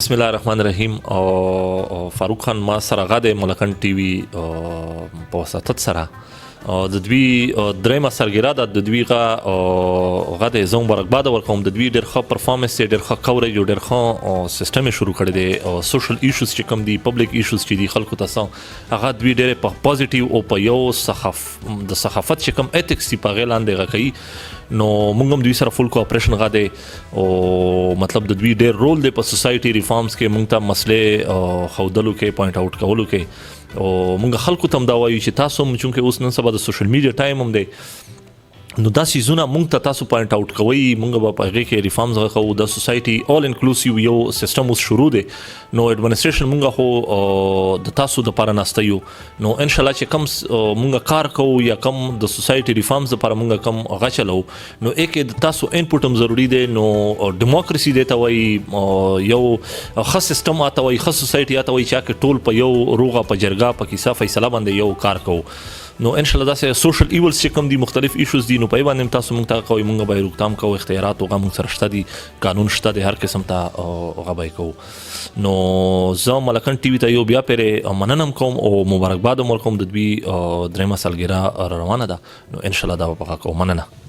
بسم الله الرحمن الرحیم او فاروق خان ما سره غاده ملکن ټي وي په وساتت سره د دوی درېمه سرګیره ده د دوی غاده زه مبارکباد ورکوم د دوی ډېر ښه پرفارمنس ډېر ښه کوریج ډېر ښه سیستم شروع کړی دی او سوشل ایشوز چې کوم دي پبلک ایشوز چې دي خلکو ته هغه دوی ډېر په پوزټیو او په یو د صحافت چې کوم ایتکس دي په هغې لاندې هغه کوي نو موږ هم دوی سره فول کوآپریشن غاده او مطلب د دوی ډېر رول دی په سوسایټي ریفارمز کې موږ ته مسلې ښودلو کې پوینټ آوټ کولو کې او موږ خلکو ته هم دا وایو چې تاسو هم چونکې اوس نن سبا د سوشل میډیا ټایم هم دی نو دا سیزونه موږ ته تاسو پوینټ آوټ کوئ موږ به په هغې کې ریفارمز غوښو د سوسایټي آل انکلوسیو یو سیستم اوس شروع دی نو ایډمنسټریشن موږ خو د تاسو دپاره ناسته یو نو انشاءالله چې کم موږ کار کوو یا کم د سوسایټي ریفارمز دپاره موږ کم هغه چلو نو کې د تاسو انپوټ هم ضروري دی نو ډیموکراسي دی ته وایي یو ښه سیستم آته وایي ښه سوسایټي آته وایي چې هغه ټول په یو روغه په جرګه په کیسه فیصله باندې یو کار کوو نو ان شاء الله داسې سوشل ایولز چې کوم دي مختلف ایشوز دي نو په باندې تاسو موږ ته کوي موږ به روکتام کوو اختیارات او موږ سره شته دي قانون شته دی هر قسم ته هغه به کوو نو زه ملکن ټي وي ته یو بیا پرې مننه کوم او مبارکباد هم ورکوم د دوی درېمه سالګرا روانه ده نو ان شاء الله دا به کوو مننه